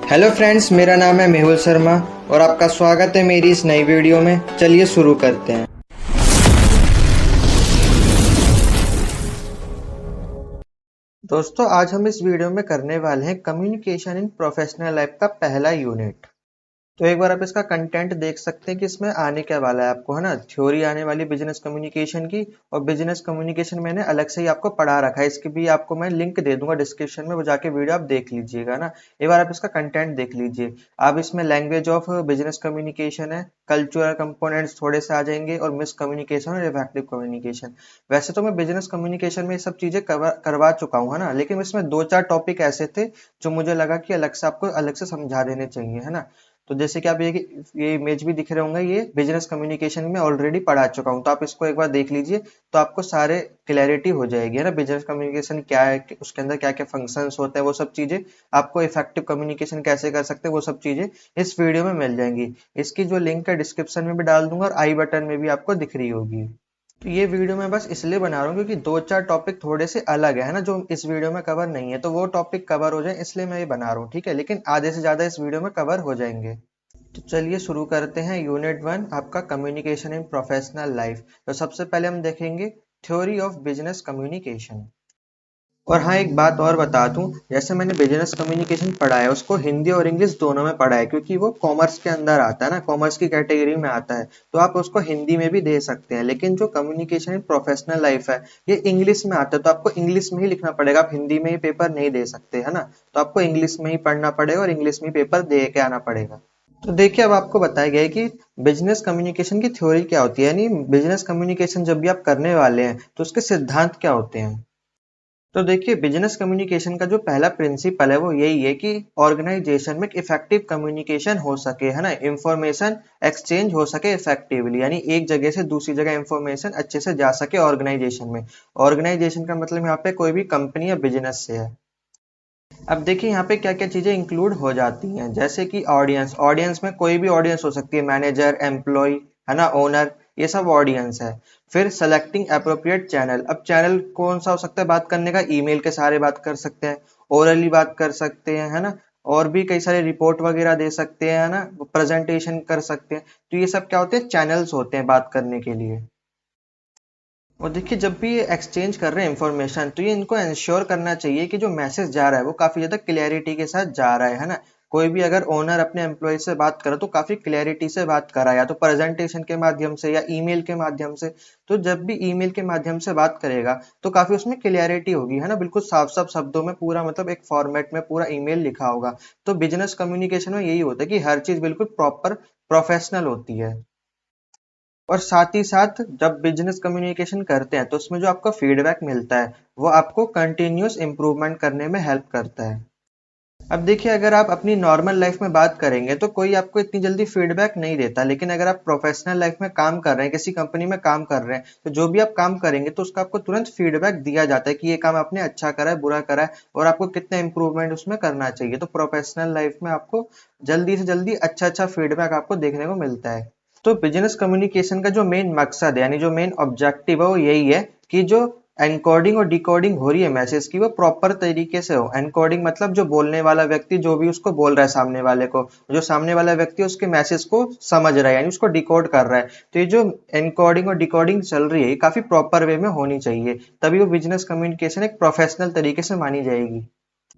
Hello friends, मेरा नाम है मेहुल शर्मा और आपका स्वागत है मेरी इस नई वीडियो में। चलिए शुरू करते हैं। दोस्तों, आज हम इस वीडियो में करने वाले हैं कम्युनिकेशन इन प्रोफेशनल लाइफ का पहला यूनिट। तो एक बार आप इसका कंटेंट देख सकते हैं कि इसमें आने क्या वाला है आपको, है ना। थ्योरी आने वाली बिजनेस कम्युनिकेशन की, और बिजनेस कम्युनिकेशन मैंने अलग से ही आपको पढ़ा रखा है। इसकी भी आपको मैं लिंक दे दूंगा डिस्क्रिप्शन में, वो जाके वीडियो आप देख लीजिएगा ना। एक बार आप इसका कंटेंट देख लीजिए। आप इसमें लैंग्वेज ऑफ बिजनेस कम्युनिकेशन है, कल्चरल कंपोनेंट्स थोड़े से आ जाएंगे, और मिस कम्युनिकेशन और इफेक्टिव कम्युनिकेशन। वैसे तो मैं बिजनेस कम्युनिकेशन में ये सब चीजें करवा चुका हूँ, है ना, लेकिन इसमें दो चार टॉपिक ऐसे थे जो मुझे लगा कि अलग से आपको अलग से समझा देने चाहिए, है ना। तो जैसे कि आप ये इमेज भी दिख रहे होंगे, ये बिजनेस कम्युनिकेशन में ऑलरेडी पढ़ा चुका हूँ, तो आप इसको एक बार देख लीजिए तो आपको सारे क्लैरिटी हो जाएगी, है ना। बिजनेस कम्युनिकेशन क्या है, उसके अंदर क्या क्या फंक्शंस होते हैं, वो सब चीजें आपको इफेक्टिव कम्युनिकेशन कैसे कर सकते हैं, वो सब चीजें इस वीडियो में मिल जाएंगी। इसकी जो लिंक है डिस्क्रिप्शन में भी डाल दूंगा, और आई बटन में भी आपको दिख रही होगी। तो ये वीडियो मैं बस इसलिए बना रहा हूँ क्योंकि दो चार टॉपिक थोड़े से अलग है ना, जो इस वीडियो में कवर नहीं है, तो वो टॉपिक कवर हो जाए इसलिए मैं ये बना रहा हूँ, ठीक है। लेकिन आधे से ज्यादा इस वीडियो में कवर हो जाएंगे। तो चलिए शुरू करते हैं। यूनिट 1 आपका कम्युनिकेशन इन प्रोफेशनल लाइफ। तो सबसे पहले हम देखेंगे थ्योरी ऑफ बिजनेस कम्युनिकेशन। और हाँ, एक बात और बता दूं, जैसे मैंने बिजनेस कम्युनिकेशन पढ़ा है उसको हिंदी और इंग्लिश दोनों में पढ़ा है, क्योंकि वो कॉमर्स के अंदर आता है ना, कॉमर्स की कैटेगरी में आता है। तो आप उसको हिंदी में भी दे सकते हैं, लेकिन जो कम्युनिकेशन इन प्रोफेशनल लाइफ है ये इंग्लिश में आता है, तो आपको इंग्लिश में ही लिखना पड़ेगा। आप हिंदी में ही पेपर नहीं दे सकते, है ना। तो आपको इंग्लिश में ही पढ़ना पड़ेगा और इंग्लिश में ही पेपर दे के आना पड़ेगा। तो देखिए, अब आपको बताया गया है कि बिजनेस कम्युनिकेशन की थ्योरी क्या होती है, यानी बिजनेस कम्युनिकेशन जब भी आप करने वाले हैं तो उसके सिद्धांत क्या होते हैं। तो देखिए, बिजनेस कम्युनिकेशन का जो पहला प्रिंसिपल है वो यही है कि ऑर्गेनाइजेशन में इफेक्टिव कम्युनिकेशन हो सके, है ना। इंफॉर्मेशन एक्सचेंज हो सके इफेक्टिवली, यानी एक जगह से दूसरी जगह इंफॉर्मेशन अच्छे से जा सके ऑर्गेनाइजेशन में। ऑर्गेनाइजेशन का मतलब यहाँ पे कोई भी कंपनी या बिजनेस से है। अब देखिए यहाँ पे क्या क्या चीजें इंक्लूड हो जाती हैं, जैसे कि ऑडियंस। ऑडियंस में कोई भी ऑडियंस हो सकती है, मैनेजर, एम्प्लॉय, है ना, ओनर, ये सब ऑडियंस है। फिर सेलेक्टिंग अप्रोप्रिएट चैनल। अब चैनल कौन सा हो सकता है बात करने का, ईमेल के सहारे बात कर सकते हैं, ओरली बात कर सकते हैं, है ना। और भी कई सारे रिपोर्ट वगैरह दे सकते हैं, है ना, प्रेजेंटेशन कर सकते हैं। तो ये सब क्या होते हैं, चैनल्स होते हैं बात करने के लिए। और देखिए, जब भी ये एक्सचेंज कर रहे हैं इंफॉर्मेशन, तो ये इनको इंश्योर करना चाहिए कि जो मैसेज जा रहा है वो काफी ज्यादा क्लियरिटी के साथ जा रहा है ना। कोई भी अगर ओनर अपने एम्प्लॉय से बात करे तो काफी क्लियरिटी से बात करा, या तो प्रेजेंटेशन के माध्यम से या ईमेल के माध्यम से। तो जब भी ईमेल के माध्यम से बात करेगा तो काफी उसमें क्लियरिटी होगी, है ना, बिल्कुल साफ साफ शब्दों में, पूरा मतलब एक फॉर्मेट में पूरा ईमेल लिखा होगा। तो बिजनेस कम्युनिकेशन में यही होता है कि हर चीज बिल्कुल प्रॉपर प्रोफेशनल होती है। और साथ ही साथ जब बिजनेस कम्युनिकेशन करते हैं तो उसमें जो आपको फीडबैक मिलता है वो आपको कंटिन्यूस इम्प्रूवमेंट करने में हेल्प करता है। अब देखिए, अगर आप अपनी नॉर्मल लाइफ में बात करेंगे तो कोई आपको इतनी जल्दी फीडबैक नहीं देता, लेकिन अगर आप प्रोफेशनल लाइफ में काम कर रहे हैं, किसी कंपनी में काम कर रहे हैं, तो जो भी आप काम करेंगे तो उसका आपको तुरंत फीडबैक दिया जाता है कि ये काम आपने अच्छा करा है, बुरा करा है, और आपको कितना इंप्रूवमेंट उसमें करना चाहिए। तो प्रोफेशनल लाइफ में आपको जल्दी से जल्दी अच्छा अच्छा फीडबैक आपको देखने को मिलता है। तो बिजनेस कम्युनिकेशन का जो मेन मकसद है, यानी जो मेन ऑब्जेक्टिव है, वो यही है कि जो एनकोडिंग और डिकोडिंग हो रही है मैसेज की, वो प्रॉपर तरीके से हो। एनकोडिंग मतलब जो बोलने वाला व्यक्ति जो भी उसको बोल रहा है सामने वाले को, जो सामने वाला व्यक्ति उसके मैसेज को समझ रहा है, यानी उसको डिकोड कर रहा है। तो ये जो एनकोडिंग और डिकोडिंग चल रही है ये काफी प्रॉपर वे में होनी चाहिए, तभी वो बिजनेस कम्युनिकेशन एक प्रोफेशनल तरीके से मानी जाएगी।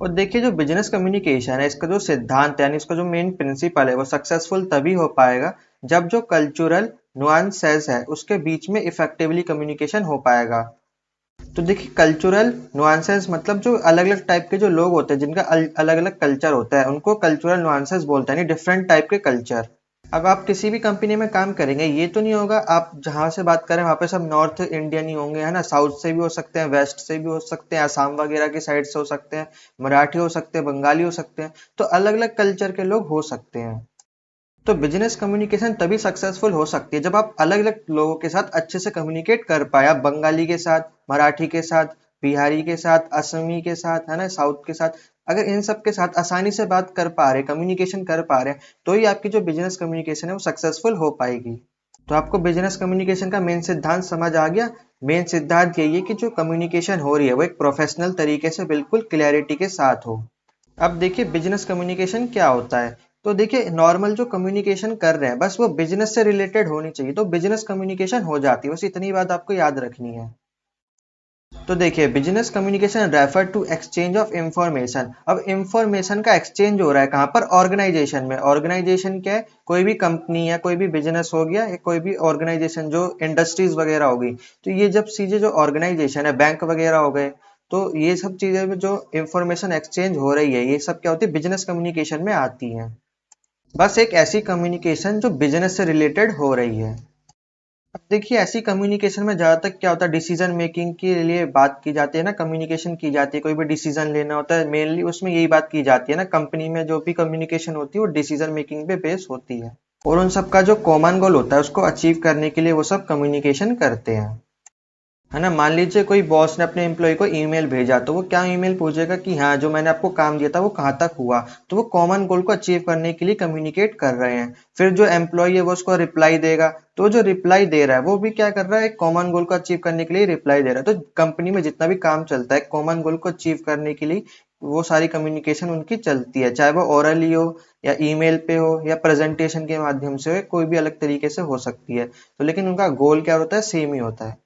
और देखिए, जो बिजनेस कम्युनिकेशन है इसका जो सिद्धांत है, यानी इसका जो मेन प्रिंसिपल है, वो सक्सेसफुल तभी हो पाएगा जब जो कल्चरल नुआंसेस है उसके बीच में इफेक्टिवली कम्युनिकेशन हो पाएगा। तो देखिए, कल्चरल नुआंसेस मतलब जो अलग अलग टाइप के जो लोग होते हैं जिनका अलग अलग कल्चर होता है, उनको कल्चरल नुआंसेस बोलते हैं, यानी डिफरेंट टाइप के कल्चर। अब आप किसी भी कंपनी में काम करेंगे, ये तो नहीं होगा आप जहां से बात करें वहां पे सब नॉर्थ इंडियन ही होंगे, है ना। साउथ से भी हो सकते हैं, वेस्ट से भी हो सकते हैं, आसाम वगैरह की साइड से हो सकते हैं, मराठी हो सकते हैं, बंगाली हो सकते हैं। तो अलग अलग कल्चर के लोग हो सकते हैं। तो बिजनेस कम्युनिकेशन तभी सक्सेसफुल हो सकती है जब आप अलग अलग लोगों के साथ अच्छे से कम्युनिकेट कर पाए। आप बंगाली के साथ, मराठी के साथ, बिहारी के साथ, असमी के साथ, है ना, साउथ के साथ, अगर इन सब के साथ आसानी से बात कर पा रहे, कम्युनिकेशन कर पा रहे हैं, तो ही आपकी जो बिजनेस कम्युनिकेशन है वो सक्सेसफुल हो पाएगी। तो आपको बिजनेस कम्युनिकेशन का मेन सिद्धांत समझ आ गया। मेन सिद्धांत यही है कि जो कम्युनिकेशन हो रही है वो एक प्रोफेशनल तरीके से बिल्कुल क्लैरिटी के साथ हो। अब देखिए बिजनेस कम्युनिकेशन क्या होता है। तो देखिए नॉर्मल जो कम्युनिकेशन कर रहे हैं बस वो बिजनेस से रिलेटेड होनी चाहिए, तो बिजनेस कम्युनिकेशन हो जाती है, बस इतनी बात आपको याद रखनी है। तो देखिए business communication refer to exchange of information. अब इंफॉर्मेशन का एक्सचेंज हो रहा है कहाँ पर? ऑर्गेनाइजेशन में। ऑर्गेनाइजेशन क्या है? कोई भी कंपनी या कोई भी बिजनेस हो गया या कोई भी ऑर्गेनाइजेशन जो इंडस्ट्रीज वगैरह हो गई। तो ये जब चीजें जो ऑर्गेनाइजेशन है, बैंक वगैरह हो गए, तो ये सब चीजें में जो इंफॉर्मेशन एक्सचेंज हो रही है ये सब क्या होती है? बिजनेस कम्युनिकेशन में आती है। बस एक ऐसी कम्युनिकेशन जो बिजनेस से रिलेटेड हो रही है। अब देखिए ऐसी कम्युनिकेशन में ज्यादातर क्या होता है? डिसीजन मेकिंग के लिए बात की जाती है ना, कम्युनिकेशन की जाती है। कोई भी डिसीजन लेना होता है मेनली उसमें यही बात की जाती है ना। कंपनी में जो भी कम्युनिकेशन होती है वो डिसीजन मेकिंग पे बेस होती है, और उन सब का जो कॉमन गोल होता है उसको अचीव करने के लिए वो सब कम्युनिकेशन करते हैं, है ना। मान लीजिए कोई बॉस ने अपने एम्प्लॉय को ईमेल भेजा, तो वो क्या ईमेल पूछेगा कि हाँ जो मैंने आपको काम दिया था वो कहाँ तक हुआ। तो वो कॉमन गोल को अचीव करने के लिए कम्युनिकेट कर रहे हैं। फिर जो एम्प्लॉय है वो उसको रिप्लाई देगा, तो जो रिप्लाई दे रहा है वो भी क्या कर रहा है? एक कॉमन गोल को अचीव करने के लिए रिप्लाई दे रहा है। तो कंपनी में जितना भी काम चलता है कॉमन गोल को अचीव करने के लिए वो सारी कम्युनिकेशन उनकी चलती है, चाहे वो ओरली हो या ईमेल पे हो या प्रेजेंटेशन के माध्यम से हो या कोई भी अलग तरीके से हो सकती है। तो लेकिन उनका गोल क्या होता है? सेम ही होता है।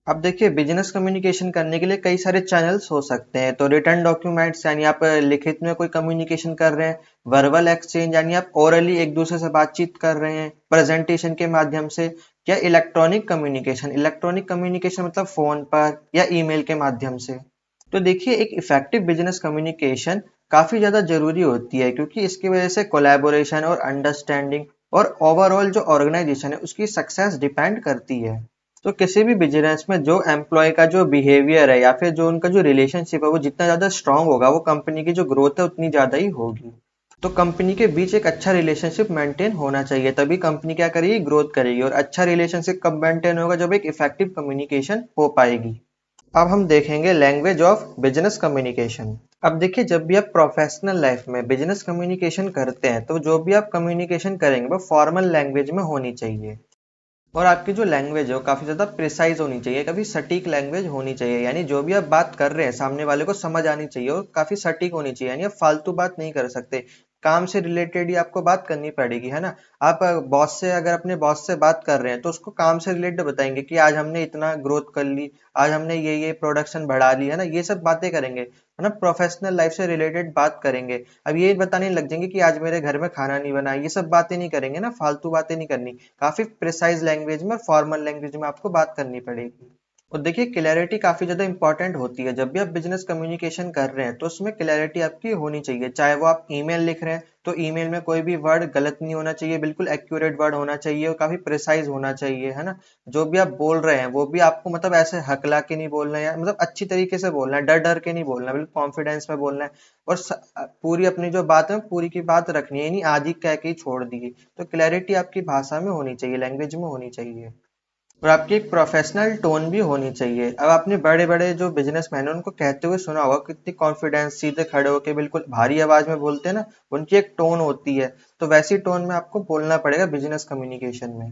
अब देखिए बिजनेस कम्युनिकेशन करने के लिए कई सारे चैनल्स हो सकते हैं। तो रिटर्न डॉक्यूमेंट्स यानी आप लिखित में कोई कम्युनिकेशन कर रहे हैं, वर्बल एक्सचेंज यानी आप ओरली एक दूसरे से बातचीत कर रहे हैं प्रेजेंटेशन के माध्यम से, या इलेक्ट्रॉनिक कम्युनिकेशन। इलेक्ट्रॉनिक कम्युनिकेशन मतलब फोन पर या ईमेल के माध्यम से। तो देखिए एक इफेक्टिव बिजनेस कम्युनिकेशन काफी ज्यादा जरूरी होती है, क्योंकि इसकी वजह से कोलैबोरेशन और अंडरस्टैंडिंग और ओवरऑल जो ऑर्गेनाइजेशन है उसकी सक्सेस डिपेंड करती है। तो किसी भी बिजनेस में जो एम्प्लॉय का जो बिहेवियर है या फिर जो उनका जो रिलेशनशिप है वो जितना ज्यादा स्ट्रांग होगा, वो कंपनी की जो ग्रोथ है उतनी ज्यादा ही होगी। तो कंपनी के बीच एक अच्छा रिलेशनशिप मेंटेन होना चाहिए, तभी कंपनी क्या करेगी? ग्रोथ करेगी। और अच्छा रिलेशनशिप कब मेंटेन होगा? जब एक इफेक्टिव कम्युनिकेशन हो पाएगी। अब हम देखेंगे लैंग्वेज ऑफ बिजनेस कम्युनिकेशन। अब देखिए जब भी आप प्रोफेशनल लाइफ में बिजनेस कम्युनिकेशन करते हैं तो जो भी आप कम्युनिकेशन करेंगे वो फॉर्मल लैंग्वेज में होनी चाहिए, और आपकी जो लैंग्वेज है वो काफी ज्यादा प्रिसाइज होनी चाहिए, काफी सटीक लैंग्वेज होनी चाहिए। यानी जो भी आप बात कर रहे हैं सामने वाले को समझ आनी चाहिए और काफी सटीक होनी चाहिए। यानी आप फालतू बात नहीं कर सकते, काम से रिलेटेड ही आपको बात करनी पड़ेगी, है ना। आप बॉस से अगर अपने बॉस से बात कर रहे हैं तो उसको काम से रिलेटेड बताएंगे कि आज हमने इतना ग्रोथ कर ली, आज हमने ये प्रोडक्शन बढ़ा ली, है ना। ये सब बातें करेंगे, है ना। प्रोफेशनल लाइफ से रिलेटेड बात करेंगे। अब ये बताने लग जाएंगे कि आज मेरे घर में खाना नहीं बना, ये सब बातें नहीं करेंगे ना, फालतू बातें नहीं करनी। काफी प्रिसाइज लैंग्वेज में और फॉर्मल लैंग्वेज में आपको बात करनी पड़ेगी। और देखिए क्लैरिटी काफी ज्यादा इंपॉर्टेंट होती है। जब भी आप बिजनेस कम्युनिकेशन कर रहे हैं तो उसमें क्लैरिटी आपकी होनी चाहिए। चाहे वो आप ईमेल लिख रहे हैं तो ईमेल में कोई भी वर्ड गलत नहीं होना चाहिए, बिल्कुल एक्यूरेट वर्ड होना चाहिए और काफी प्रिसाइज होना चाहिए, है ना। जो भी आप बोल रहे हैं वो भी आपको मतलब ऐसे हकला के नहीं बोलना है, मतलब अच्छी तरीके से बोलना है, डर डर के नहीं बोलना है, बिल्कुल कॉन्फिडेंस में बोलना है। और पूरी अपनी जो बात है पूरी की बात रखनी है, नहीं आधी कह के ही छोड़ दी। तो क्लैरिटी आपकी भाषा में होनी चाहिए, लैंग्वेज में होनी चाहिए। और आपकी एक प्रोफेशनल टोन भी होनी चाहिए। अब आपने बड़े बड़े जो बिजनेसमैन है उनको कहते हुए सुना होगा, कितनी कॉन्फिडेंस सीधे खड़े होकर बिल्कुल भारी आवाज में बोलते हैं ना, उनकी एक टोन होती है। तो वैसी टोन में आपको बोलना पड़ेगा बिजनेस कम्युनिकेशन में।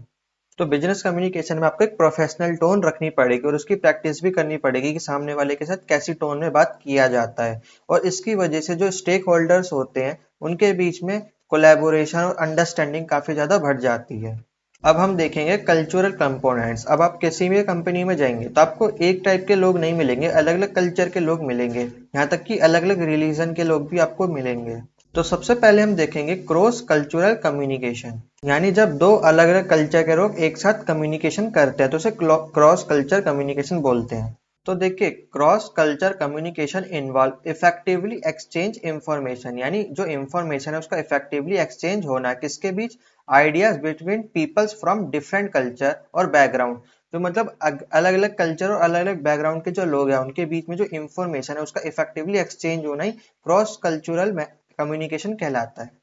तो बिजनेस कम्युनिकेशन में आपको एक प्रोफेशनल टोन रखनी पड़ेगी और उसकी प्रैक्टिस भी करनी पड़ेगी कि सामने वाले के साथ कैसी टोन में बात किया जाता है। और इसकी वजह से जो स्टेक होल्डर्स होते हैं उनके बीच में कोलैबोरेशन और अंडरस्टैंडिंग काफी ज्यादा बढ़ जाती है। अब हम देखेंगे कल्चरल कंपोनेंट्स। अब आप किसी भी कंपनी में जाएंगे तो आपको एक टाइप के लोग नहीं मिलेंगे, अलग अलग कल्चर के लोग मिलेंगे, यहाँ तक कि अलग अलग रिलीजन के लोग भी आपको मिलेंगे। तो सबसे पहले हम देखेंगे क्रॉस कल्चरल कम्युनिकेशन। यानी जब दो अलग अलग कल्चर के लोग एक साथ कम्युनिकेशन करते हैं तो उसे क्रॉस कल्चर कम्युनिकेशन बोलते हैं। तो देखिए cross culture communication involve effectively exchange information, यानी जो इंफॉर्मेशन है उसका इफेक्टिवली एक्सचेंज होना है किसके बीच? Ideas between peoples from different culture और बैकग्राउंड। जो मतलब अलग अलग कल्चर और अलग अलग बैकग्राउंड के जो लोग हैं उनके बीच में जो इंफॉर्मेशन है उसका इफेक्टिवली एक्सचेंज होना ही क्रॉस कल्चरल कम्युनिकेशन कहलाता है।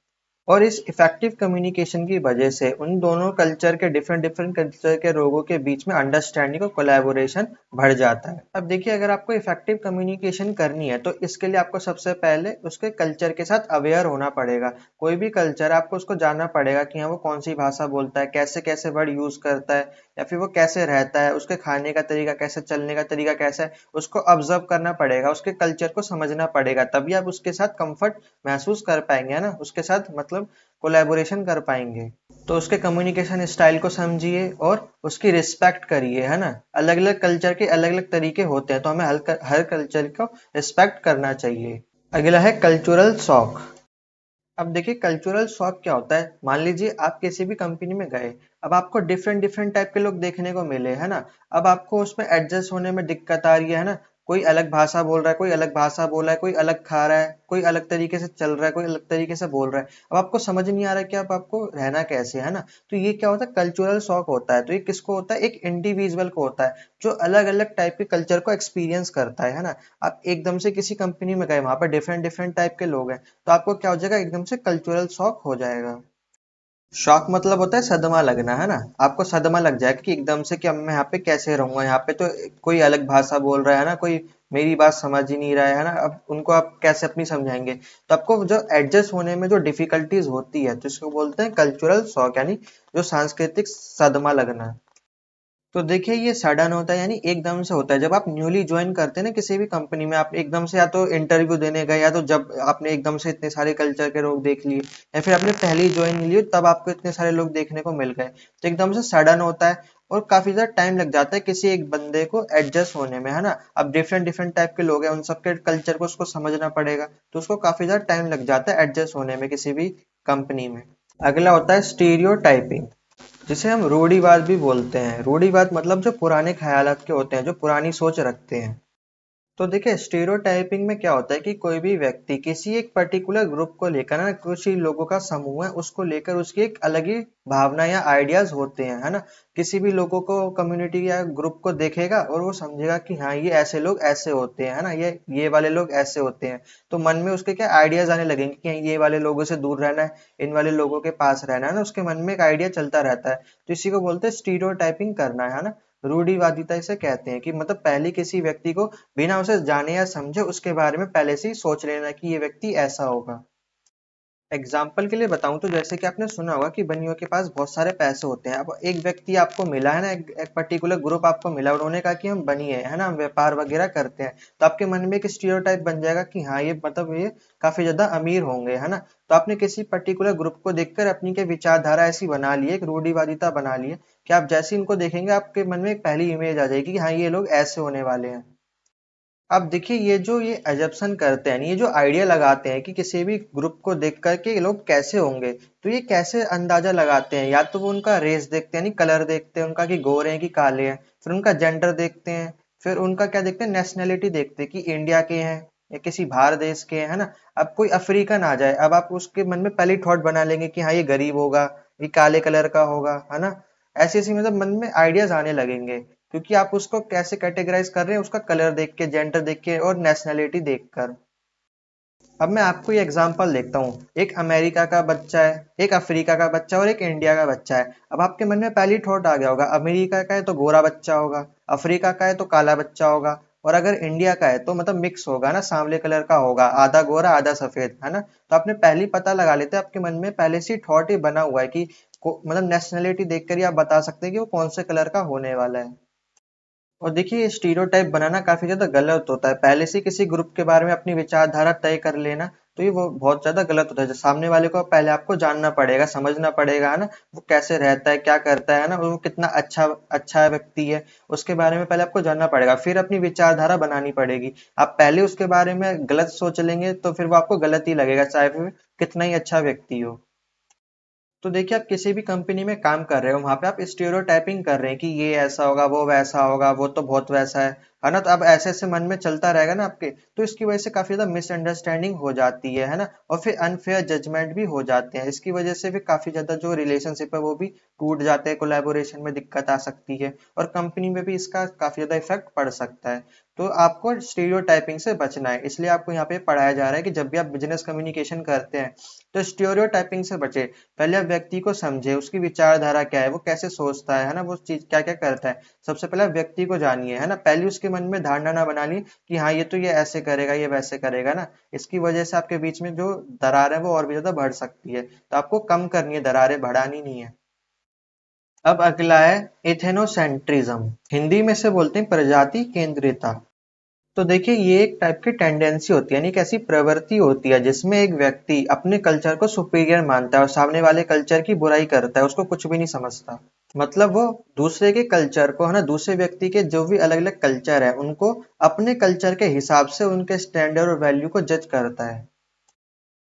और इस इफेक्टिव कम्युनिकेशन की वजह से उन दोनों कल्चर के डिफरेंट डिफरेंट कल्चर के लोगों के बीच में अंडरस्टैंडिंग और कोलैबोरेशन बढ़ जाता है। अब देखिए अगर आपको इफेक्टिव कम्युनिकेशन करनी है तो इसके लिए आपको सबसे पहले उसके कल्चर के साथ अवेयर होना पड़ेगा। कोई भी कल्चर आपको उसको जानना पड़ेगा कि हाँ वो कौन सी भाषा बोलता है, कैसे कैसे वर्ड यूज करता है, या फिर वो कैसे रहता है, उसके खाने का तरीका कैसे, चलने का तरीका कैसा है, उसको ऑब्जर्व करना पड़ेगा, उसके कल्चर को समझना पड़ेगा, तभी आप उसके साथ कंफर्ट महसूस कर पाएंगे, है ना, उसके साथ मतलब कोलैबोरेशन कर पाएंगे। तो उसके कम्युनिकेशन स्टाइल को समझिए और उसकी रिस्पेक्ट करिए, है ना। अलग अलग कल्चर के अलग अलग तरीके होते हैं, तो हमें हर कल्चर को रिस्पेक्ट करना चाहिए। अगला है कल्चरल शॉक। अब देखिए कल्चरल शॉक क्या होता है। मान लीजिए आप किसी भी कंपनी में गए, अब आपको डिफरेंट डिफरेंट टाइप के लोग देखने को मिले, है ना। अब आपको उसमें एडजस्ट होने में दिक्कत आ रही है ना। कोई अलग भाषा बोल रहा है, कोई अलग भाषा बोल रहा है, कोई अलग खा रहा है, कोई अलग तरीके से चल रहा है, कोई अलग तरीके से बोल रहा है। अब आपको समझ नहीं आ रहा है कि अब आपको रहना कैसे, है ना। तो ये क्या होता है, कल्चरल शॉक होता है। तो ये किसको होता है, एक इंडिविजुअल को होता है जो अलग अलग टाइप के कल्चर को एक्सपीरियंस करता है ना। आप एकदम से किसी कंपनी में गए, वहां पर डिफरेंट डिफरेंट टाइप के लोग हैं, तो आपको क्या हो जाएगा, एकदम से कल्चरल शॉक हो जाएगा। शॉक मतलब होता है सदमा लगना, है ना। आपको सदमा लग जाएगा कि एकदम से कि अब मैं यहाँ पे कैसे रहूंगा, यहाँ पे तो कोई अलग भाषा बोल रहा है ना, कोई मेरी बात समझ ही नहीं रहा है ना। अब उनको आप कैसे अपनी समझाएंगे। तो आपको जो एडजस्ट होने में जो डिफिकल्टीज होती है, तो इसको बोलते हैं कल्चरल शॉक, यानी जो सांस्कृतिक सदमा लगना। तो देखिए ये सडन होता है, यानी एकदम से होता है। जब आप न्यूली ज्वाइन करते हैं ना किसी भी कंपनी में, आप एकदम से या तो इंटरव्यू देने गए, या तो जब आपने एकदम से इतने सारे कल्चर के लोग देख लिए, या फिर आपने पहली ज्वाइन ली तब आपको इतने सारे लोग देखने को मिल गए, तो एकदम से सडन होता है। और काफी ज्यादा टाइम लग जाता है किसी एक बंदे को एडजस्ट होने में, है ना। अब डिफरेंट डिफरेंट टाइप के लोग हैं, उन सबके कल्चर को उसको समझना पड़ेगा, तो उसको काफी ज्यादा टाइम लग जाता है एडजस्ट होने में किसी भी कंपनी में। अगला होता है स्टीरियोटाइपिंग, जिसे हम रूढ़िवाद भी बोलते हैं। रूढ़िवाद मतलब जो पुराने ख्यालात के होते हैं, जो पुरानी सोच रखते हैं। तो देखिए स्टीरियोटाइपिंग में क्या होता है कि कोई भी व्यक्ति किसी एक पर्टिकुलर ग्रुप को लेकर ना, कुछ ही लोगों का समूह है उसको लेकर उसकी एक अलग ही भावना या आइडियाज होते हैं, है ना। किसी भी लोगों को, कम्युनिटी या ग्रुप को देखेगा और वो समझेगा कि हाँ ये ऐसे लोग ऐसे होते हैं, है ना, ये वाले लोग ऐसे होते हैं। तो मन में उसके क्या आइडियाज आने लगेंगे कि हाँ, ये वाले लोगों से दूर रहना है, इन वाले लोगों के पास रहना है ना। उसके मन में एक आइडिया चलता रहता है, तो इसी को बोलते हैं स्टीरियोटाइपिंग करना, है ना। रूढ़िवादिता इसे कहते हैं कि मतलब पहले किसी व्यक्ति को बिना उसे जाने या समझे उसके बारे में पहले से ही सोच लेना कि ये व्यक्ति ऐसा होगा। एग्जाम्पल के लिए बताऊं तो जैसे कि आपने सुना होगा कि बनियों के पास बहुत सारे पैसे होते हैं। अब एक व्यक्ति आपको मिला है ना, एक पर्टिकुलर ग्रुप आपको मिला, उन्होंने कहा कि हम बनिए, है ना, हम व्यापार वगैरह करते हैं, तो आपके मन में एक स्टीरियोटाइप बन जाएगा कि हाँ ये मतलब ये काफी ज्यादा अमीर होंगे, है ना। तो आपने किसी पर्टिकुलर ग्रुप को देखकर अपनी के विचारधारा ऐसी बना ली है, एक रूढ़िवादिता बना ली है कि आप जैसे इनको देखेंगे आपके मन में एक पहली इमेज आ जाएगी कि हाँ ये लोग ऐसे होने वाले हैं। अब देखिए ये एजप्शन करते हैं, ये जो आइडिया लगाते हैं कि किसी भी ग्रुप को देख कर के ये लोग कैसे होंगे, तो ये कैसे अंदाजा लगाते हैं। या तो वो उनका रेस देखते हैं, यानी कलर देखते हैं उनका कि गोरे हैं कि काले हैं, फिर उनका जेंडर देखते हैं, फिर उनका क्या देखते हैं, नेशनैलिटी देखते हैं कि इंडिया के हैं या किसी बाहर देश के हैं, है ना। अब कोई अफ्रीकन आ जाए, अब आप उसके मन में पहली थॉट बना लेंगे कि हाँ ये गरीब होगा, ये काले कलर का होगा, है ना। ऐसी ऐसी मतलब मन में आइडियाज आने लगेंगे, क्योंकि आप उसको कैसे कैटेगराइज कर रहे हैं, उसका कलर देख के, जेंडर देख के और नेशनैलिटी देखकर। अब मैं आपको ये एग्जांपल देखता हूँ। एक अमेरिका का बच्चा है, एक अफ्रीका का बच्चा और एक इंडिया का बच्चा है। अब आपके मन में पहली थॉट आ गया होगा, अमेरिका का है तो गोरा बच्चा होगा, अफ्रीका का है तो काला बच्चा होगा, और अगर इंडिया का है तो मतलब मिक्स होगा ना, सांवले कलर का होगा, आधा गोरा आधा सफेद, है ना। तो आपने पहले पता लगा लेते हैं, आपके मन में पहले से थॉट ही बना हुआ है कि मतलब नेशनैलिटी देखकर ही आप बता सकते हैं कि वो कौन से कलर का होने वाला है। और देखिए ये स्टीरियोटाइप बनाना काफी ज्यादा गलत होता है, पहले से किसी ग्रुप के बारे में अपनी विचारधारा तय कर लेना, तो ये वो बहुत ज्यादा गलत होता है। सामने वाले को पहले आपको जानना पड़ेगा, समझना पड़ेगा, है ना। वो कैसे रहता है, क्या करता है ना, वो कितना अच्छा अच्छा व्यक्ति है, उसके बारे में पहले आपको जानना पड़ेगा, फिर अपनी विचारधारा बनानी पड़ेगी। आप पहले उसके बारे में गलत सोच लेंगे तो फिर वो आपको गलत ही लगेगा, चाहे फिर कितना ही अच्छा व्यक्ति हो। तो देखिए आप किसी भी कंपनी में काम कर रहे हो, वहां पे आप स्टीरियोटाइपिंग कर रहे हैं कि ये ऐसा होगा, वो वैसा होगा, वो तो बहुत वैसा है ना। तो अब ऐसे ऐसे मन में चलता रहेगा ना आपके, तो इसकी वजह से काफी ज्यादा मिसअंडरस्टैंडिंग हो जाती है ना। और फिर अनफेयर जजमेंट भी हो जाते हैं, इसकी वजह से फिर काफी ज्यादा जो रिलेशनशिप है वो भी टूट जाते हैं, कोलैबोरेशन में दिक्कत आ सकती है, और कंपनी में भी इसका काफी ज्यादा इफेक्ट पड़ सकता है। तो आपको स्टीरियोटाइपिंग से बचना है, इसलिए आपको यहाँ पे पढ़ाया जा रहा है कि जब भी आप बिजनेस कम्युनिकेशन करते हैं तो स्टीरियोटाइपिंग से बचे। पहले आप व्यक्ति को समझे, उसकी विचारधारा क्या है, वो कैसे सोचता है ना, वो चीज क्या क्या करता है। सबसे पहले आप व्यक्ति को जानिए, है ना। पहले उसके मन में धारणा ना बना ली कि हाँ ये तो ये ऐसे करेगा, ये वैसे करेगा ना। इसकी वजह से आपके बीच में जो दरार है वो और भी ज्यादा बढ़ सकती है, तो आपको कम करनी है, दरारें बढ़ानी नहीं है। अब अगला है इथेनोसेंट्रिज्म, हिंदी में से बोलते हैं प्रजाति केंद्रिता। तो देखिए ये एक टाइप की टेंडेंसी होती है, यानी एक ऐसी प्रवृत्ति होती है जिसमें एक व्यक्ति अपने कल्चर को सुपीरियर मानता है और सामने वाले कल्चर की बुराई करता है, उसको कुछ भी नहीं समझता। मतलब वो दूसरे के कल्चर को, है ना, दूसरे व्यक्ति के जो भी अलग अलग कल्चर है उनको अपने कल्चर के हिसाब से उनके स्टैंडर्ड और वैल्यू को जज करता है।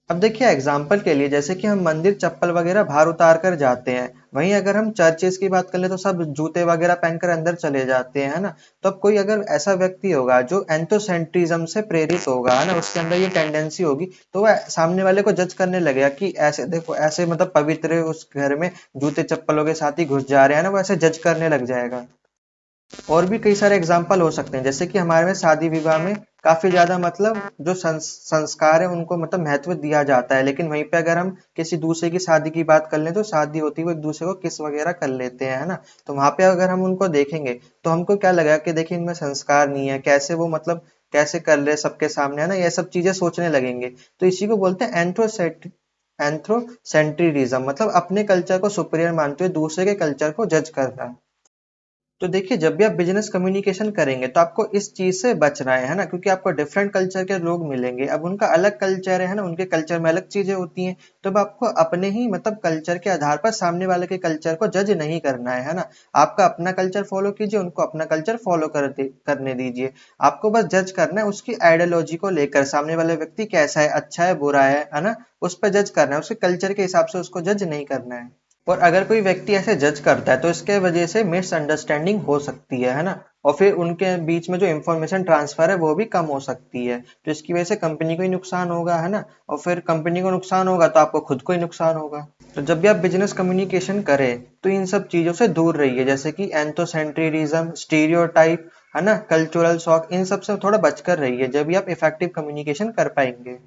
अब देखिए एग्जाम्पल के लिए, जैसे कि हम मंदिर चप्पल वगैरह बाहर उतार कर जाते हैं, वहीं अगर हम चर्चेस की बात कर ले तो सब जूते वगैरह पहनकर अंदर चले जाते हैं, है ना। तो अब कोई अगर ऐसा व्यक्ति होगा जो एंथोसेंट्रिज्म से प्रेरित होगा, है ना, उसके अंदर ये टेंडेंसी होगी, तो वह सामने वाले को जज करने लगेगा कि ऐसे देखो, ऐसे मतलब पवित्र उस घर में जूते चप्पलों के साथ ही घुस जा रहे हैं ना, वो ऐसे जज करने लग जाएगा। और भी कई सारे एग्जाम्पल हो सकते हैं, जैसे कि हमारे में शादी विवाह में काफी ज्यादा मतलब जो संस्कार है उनको मतलब महत्व दिया जाता है, लेकिन वहीं पे अगर हम किसी दूसरे की शादी की बात कर लें तो शादी होती है वो एक दूसरे को किस वगैरह कर लेते हैं, है ना। तो वहां पे अगर हम उनको देखेंगे तो हमको क्या लगेगा कि देखिए इनमें संस्कार नहीं है, कैसे वो मतलब कैसे कर ले सबके सामने, है ना, ये सब चीजें सोचने लगेंगे। तो इसी को बोलते हैं एंथ्रोसेंट्रिज्म, मतलब अपने कल्चर को सुपीरियर मानते हुए दूसरे के कल्चर को जज करना। तो देखिए जब भी आप बिजनेस कम्युनिकेशन करेंगे तो आपको इस चीज से बचना है ना, क्योंकि आपको डिफरेंट कल्चर के लोग मिलेंगे, अब उनका अलग कल्चर है ना, उनके कल्चर में अलग चीजें होती हैं। तो अब आपको अपने ही मतलब कल्चर के आधार पर सामने वाले के कल्चर को जज नहीं करना है ना। आपका अपना कल्चर फॉलो कीजिए, उनको अपना कल्चर फॉलो करने दीजिए। आपको बस जज करना है उसकी आइडियोलॉजी को लेकर, सामने वाले व्यक्ति कैसा है, अच्छा है बुरा है ना, उस पर जज करना है, उसके कल्चर के हिसाब से उसको जज नहीं करना है। और अगर कोई व्यक्ति ऐसे जज करता है तो इसके वजह से मिसअंडरस्टैंडिंग हो सकती है ना। और फिर उनके बीच में जो इंफॉर्मेशन ट्रांसफर है वो भी कम हो सकती है, तो इसकी वजह से कंपनी को ही नुकसान होगा, है ना। और फिर कंपनी को नुकसान होगा तो आपको खुद को ही नुकसान होगा। तो जब भी आप बिजनेस कम्युनिकेशन करें तो इन सब चीजों से दूर रहिए, जैसे कि एंथोसेंट्रिज्म, स्टीरियोटाइप, है ना, कल्चरल शॉक, इन सब से थोड़ा बचकर रहिए, जब भी आप इफेक्टिव कम्युनिकेशन कर पाएंगे।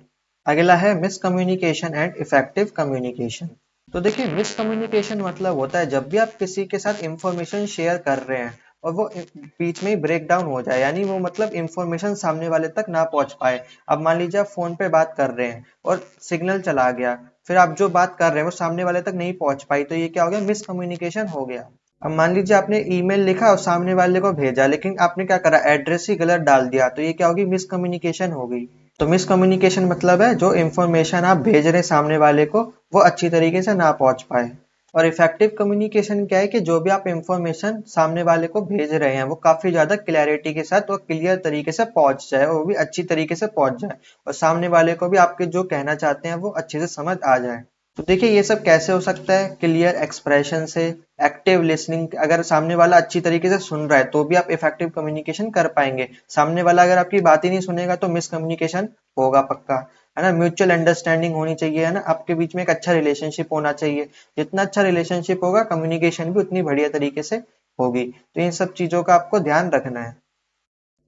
अगला है मिसकम्युनिकेशन एंड इफेक्टिव कम्युनिकेशन। तो देखिए मिसकम्युनिकेशन मतलब होता है जब भी आप किसी के साथ इंफॉर्मेशन शेयर कर रहे हैं और वो बीच में ही ब्रेक डाउन हो जाए, यानी वो मतलब इंफॉर्मेशन सामने वाले तक ना पहुंच पाए। अब मान लीजिए आप फोन पे बात कर रहे हैं और सिग्नल चला गया, फिर आप जो बात कर रहे हैं वो सामने वाले तक नहीं पहुंच पाई, तो ये क्या हो गया, मिसकम्युनिकेशन हो गया। अब मान लीजिए आपने ईमेल लिखा और सामने वाले को भेजा, लेकिन आपने क्या करा, एड्रेस ही गलत डाल दिया, तो ये क्या होगी, मिसकम्युनिकेशन हो गई। तो मिसकम्युनिकेशन मतलब है जो इंफॉर्मेशन आप भेज रहे हैं सामने वाले को वो अच्छी तरीके से ना पहुंच पाए। और इफेक्टिव कम्युनिकेशन क्या है कि जो भी आप इंफॉर्मेशन सामने वाले को भेज रहे हैं वो काफी ज्यादा क्लैरिटी के साथ और क्लियर तरीके से पहुंच जाए, और वो भी अच्छी तरीके से पहुंच जाए, और सामने वाले को भी आपके जो कहना चाहते हैं वो अच्छे से समझ आ जाए। तो देखिए ये सब कैसे हो सकता है, क्लियर एक्सप्रेशन से, एक्टिव लिसनिंग, अगर सामने वाला अच्छी तरीके से सुन रहा है तो भी आप इफेक्टिव कम्युनिकेशन कर पाएंगे। सामने वाला अगर आपकी बात ही नहीं सुनेगा तो मिसकम्युनिकेशन होगा पक्का, है ना। म्यूचुअल अंडरस्टैंडिंग होनी चाहिए, है ना, आपके बीच में एक अच्छा रिलेशनशिप होना चाहिए। जितना अच्छा रिलेशनशिप होगा कम्युनिकेशन भी उतनी बढ़िया तरीके से होगी। तो इन सब चीजों का आपको ध्यान रखना है।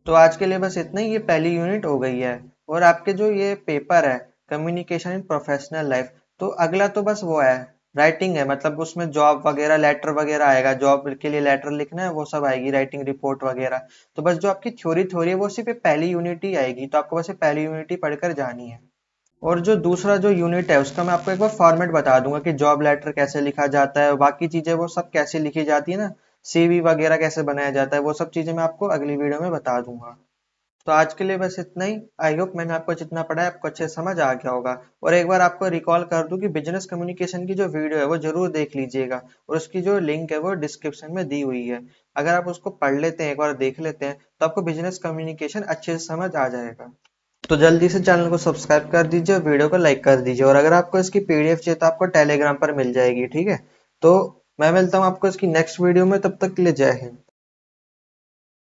तो आज के लिए बस इतना ही, ये पहली यूनिट हो गई है। और आपके जो ये पेपर है कम्युनिकेशन इन प्रोफेशनल लाइफ, तो अगला तो बस वो है राइटिंग है, मतलब उसमें जॉब वगैरह लेटर वगैरह आएगा, जॉब के लिए लेटर लिखना है वो सब आएगी, राइटिंग रिपोर्ट वगैरह। तो बस जो आपकी थ्योरी थ्योरी है वो सिर्फ ये पहली यूनिट ही आएगी, तो आपको बस ये पहली यूनिट ही पढ़कर जानी है। और जो दूसरा जो यूनिट है उसका मैं आपको एक बार फॉर्मेट बता दूंगा कि जॉब लेटर कैसे लिखा जाता है, बाकी चीजें वो सब कैसे लिखी जाती है ना, सीवी वगैरह कैसे बनाया जाता है, वो सब चीजें मैं आपको अगली वीडियो में बता दूंगा। तो आज के लिए बस इतना ही। आई होप मैंने आपको जितना पढ़ा है आपको अच्छे से समझ आ गया होगा। और एक बार आपको रिकॉल कर दूं कि बिजनेस कम्युनिकेशन की जो वीडियो है वो जरूर देख लीजिएगा, और उसकी जो लिंक है वो डिस्क्रिप्शन में दी हुई है। अगर आप उसको पढ़ लेते हैं, एक बार देख लेते हैं, तो आपको बिजनेस कम्युनिकेशन अच्छे से समझ आ जाएगा। तो जल्दी से चैनल को सब्सक्राइब कर दीजिए और वीडियो को लाइक कर दीजिए, और अगर आपको इसकी पीडीएफ चाहिए तो आपको टेलीग्राम पर मिल जाएगी, ठीक है। तो मैं मिलता हूँ आपको इसकी नेक्स्ट वीडियो में, तब तक के लिए जय हिंद।